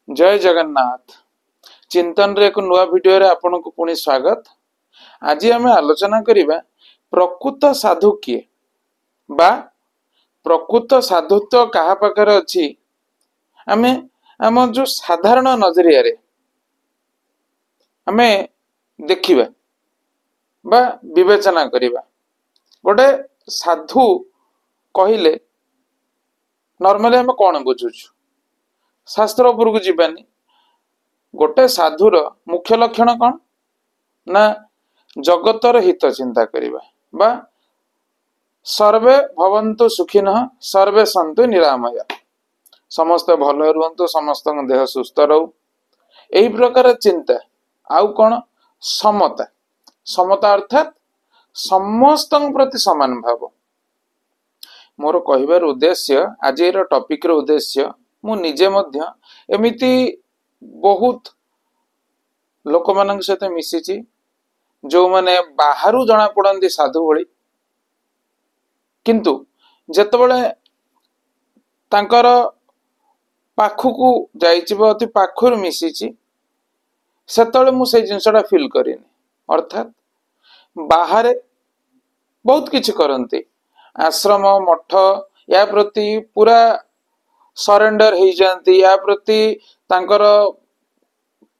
जय जगन्नाथ। चिंतन रे एक नुआ वीडियो रे आपन को पुणी स्वागत। आज आम आलोचना करिबा प्रकृत साधु किए बा प्रकृत साधुत्व कहा पाखरे अछि। आमे आम जो साधारण नजरिया रे आमे देखिबा बा विवेचना करिबा। गोटे साधु कहिले नॉर्मली आम कौन बुझुछु, शास्त्र उपरक जीवानी। गोटे साधुर मुख्य लक्षण कौन ना जगतर हित चिंता करिबा बा सर्वे भवन्तु सुखिनः सर्वे सन्तु निरामया। समस्त भल रुहंतु, समस्त देह सुस्थ रहू, एही प्रकार चिंता। आउ कौन समता, समता अर्थात समस्त प्रति समान भाव। मोर कहिबार उद्देश्य, आज टॉपिक रो उद्देश्य, मु निजे मध्य एमिति बहुत लोक मान सहित मिशिची जो माने बाहरु जना पड़ती साधु भली, किंतु जेतबेले तांकर पाखकू जाइछि बा अति पाखर मिशिची सेतबेले मु से जिनसटा फील करिनी। अर्थात बाहरे बहुत किछि करंती, आश्रम मठ या प्रति पूरा सरेंडर हो जाती, या प्रति तांकर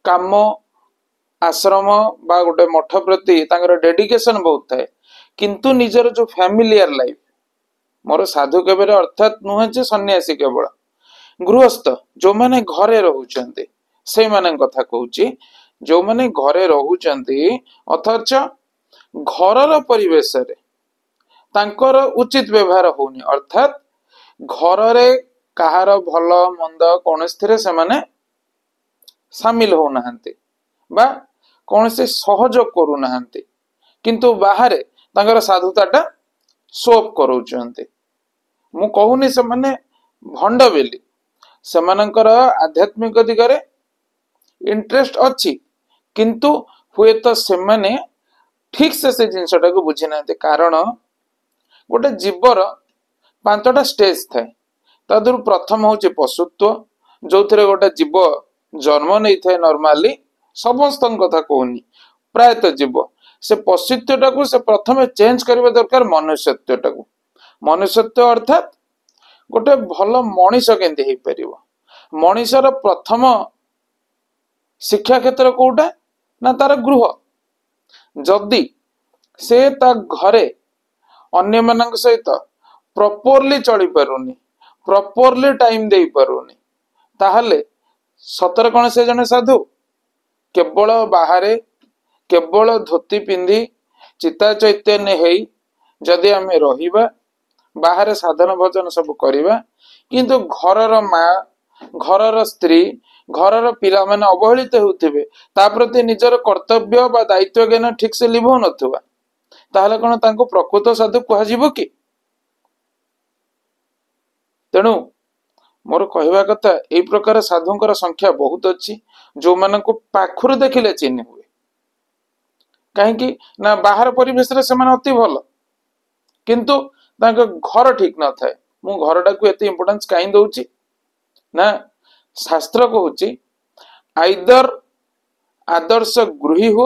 काम आश्रम बा गोटे मठ प्रति तांकर डेडिकेशन बहुत थाए। किंतु निजर जो फैमिलियर लाइफ, मोर साधु केबेरे अर्थात नुहे जे सन्यासी केवल गृहस्थ जो माने घरे रहउचंती से माने कथा कहूची। जो माने घरे रहउचंती अथच घरर परिवेश रे तांकर उचित व्यवहार होनी, अर्थात घर रे कहार भल मंद कौन से माने सामिल हो नहांती बा कौन से सहयोग करू नहांती, किंतु बाहरे तांकर साधुताटा शोअप करूचंती। मु कहूनी से माने भंड बेली, से मानकर आध्यात्मिक दिगरे इंटरेस्ट अच्छी, किंतु हुए तो से माने ठीक से जिनसटा को बुझी ना। कारण गोटे जीवर पांचटा स्टेज थाए। तदुर प्रथम होचे पशुत्व, जो थे गोटे जीव जन्म नहीं थाए। नॉर्मली समस्त कथा कहूनी, प्रायतः जीव से पशुत्वटा को से प्रथम चेंज करबा दरकार मनुष्यत्वटा को। मनुष्यत्व अर्थात गोटे भल मनीष केंती हे परिबो। मनीषर प्रथम शिक्षा क्षेत्र कोटा ना तार गृह। जदि से ता घरे अन्य मानक सहित प्रॉपरली चली पारुनी, प्रॉपरली टाइम दे पारुनी, ताहले सतर कौन से जने साधु? केवल बाहरे केवल धोती पिंधि चिता चैतन्य हेई जदि आमे रहिबा, बाहरे साधन भजन सब करिबा, किंतु घरर माँ, घरर स्त्री, घरर पिला माने अवहेलित होउथिबे, ता प्रति निजर कर्तव्य बा दायित्व ज्ञान ठीक से लिभो नथुबा, ताहले कोन तांको प्रकृत साधु कहजिबो कि? तेणु मोर कहवा कथा, एई प्रकार साधुंकर संख्या बहुत अच्छी, जो मानक पाखुर देखिले चिन्ह हुए। कहीं ना बाहर परिवेश रे सेमान अति भल, किंतु तांको घर ठीक न थाए। मु घरटा को एते इंपोर्टेंस काई दउची ना, शास्त्र कहूची आइदर आदर्श गृही हो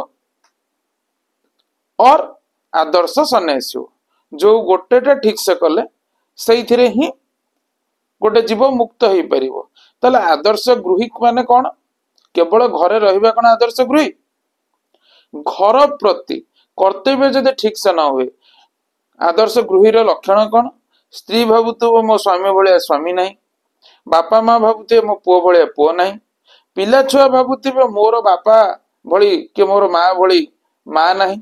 और आदर्श सन्यासी हो। जो गोटेटा ठीक से कले सही थिरे ही गोटे जीव मुक्त हो परिबो। ताले आदर्श गृही माने कौन? केवल घरे रहिबा कौन आदर्श गृही? घर प्रति कर्तव्य जदि ठीक से ना हुए, आदर्श गृहीर लक्षण कौन? स्त्री भावुथुबो मो स्वामी भलिया स्वामी नहीं, बापा माँ भावुथे मो पुओ भलिया पुओ नहीं, पिला छुआ भावुथिबे मोर बापा भली कि मोर माँ भली माँ नहीं,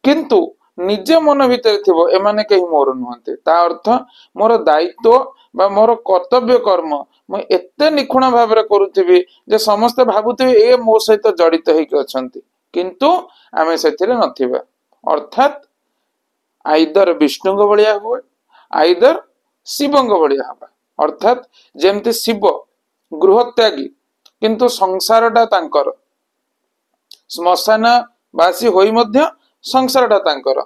किंतु निजे मन भितर थिबो एमाने कहीं मोर नुहंते। ता अर्थ मोर दायित्व बा मोर कर्तव्य कर्म मु एते निखुण भाव रे करूथिबी जे समस्त भावुथिबे ए मो सहित जड़ित हेकि अछंती, किंतु आमे सेथिरे नथिबा। अर्थात आइदर विष्णुंग भलिया हुए, आइदर शिवंग भलिया हबा। अर्थात जेमति शिव गृह त्यागी किंतु संसारटा तांकर, श्मशान बासी होई मध्य संसारटा तांकर,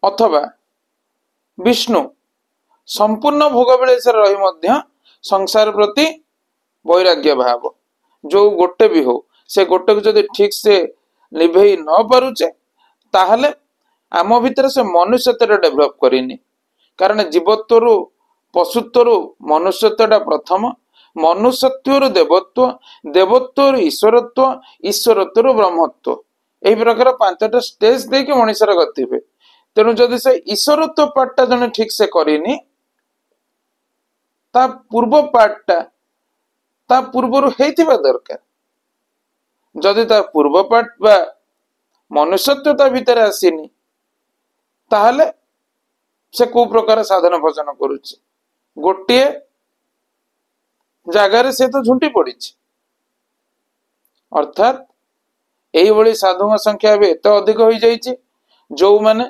अथवा विष्णु संपूर्ण भोग विलास रही मध्य संसार प्रति वैराग्य भाव जो गोटे भी हो से गोटे को जदि ठीक से लिभेई न पारुचे ताहले आम भितर से मनुष्यत्व डेभलप करनी कारण जीवत्व पशुत्व मनुष्यत्वटा प्रथम मनुष्यत्व देवत्व देवत्व ईश्वरत्व ईश्वरत्व ब्रह्मत्व यही प्रकार 5टा स्टेज देके मनुष्यर गति हुए तेणु जदि से ईश्वरत्व पार्टा जने ठीक से करनी ता पूर्व पार्टा ता पूर्वर हेतिबा दरकार जदि ता पूर्व पार्ट बा मनुष्यत्व ता भीतर आसीनी ताहले से को प्रकार साधन भजन करुच्ची गोटे जगार से तो झुंटी पड़ी अर्थात यही भली साधु संख्या भी एत अधिक हो जाइए जो माने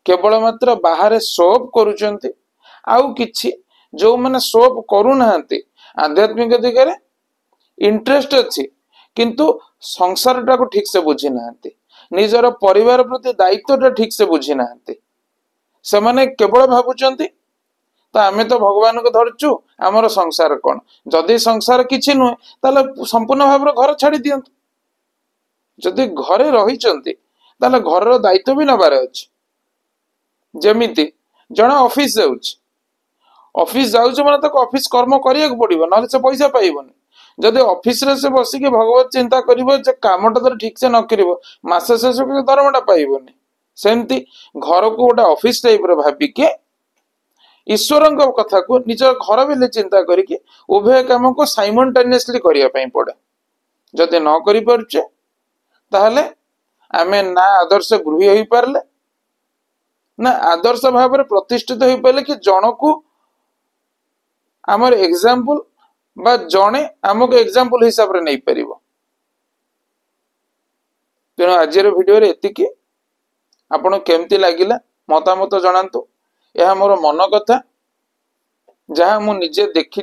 केवल मात्र बाहर शोअप करुचंती आउ किछि जो माने शोअप करू नाहंती आध्यात्मिक दिगरे इंटरेस्ट अच्छी किंतु संसार टा को ठीक से बुझी नाहंती निजर परिवार प्रति दायित्व टा ठीक से बुझी नाहंती से माने केवल भाबुचंती तो आमे तो भगवान को धरचु आमर संसार कौन जदि संसार किछि नुहे ताले संपूर्ण भाव घर छाड़ी दियंतु जदि घरे रही ताले घर दायित्व भी नबार अछि जेमिति जणा ऑफिस जाउछि ऑफिस जाउछि माने ताको ऑफिस कर्म करिया को पड़िबो नले से पैसा पाइबोनी जदि ऑफिस रे से बसी के भगवत चिंता करिवो जे कामटा तो ठीक से न करिवो मास शेष को दरमाटा पाइबोनी सेमती घर को गोटे ऑफिस टाइप रे भाबी के ईश्वर कथा को निज घर बेले चिंता करके उभय काम को साइमल्टेनियसली करिया पई पड़े जदि न करि परचे ताहले आमे ना आदर्श गृही होई पारले ना आदर्श भाव में प्रतिष्ठित हो पारे कि जन को आमर एग्जाम्पल बा जने आमको एग्जाम्पल हिसाब रे नहीं परिबो तेणु आज वीडियो रे एतिकी आपण केमती लागिला मतामत जणांतु यह मोर मन कथा जहाँ मु निजे देखी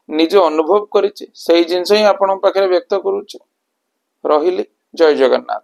निजे अनुभव करी से जिनस ही आपण पाखे व्यक्त करुचे रहिली जय जगन्नाथ।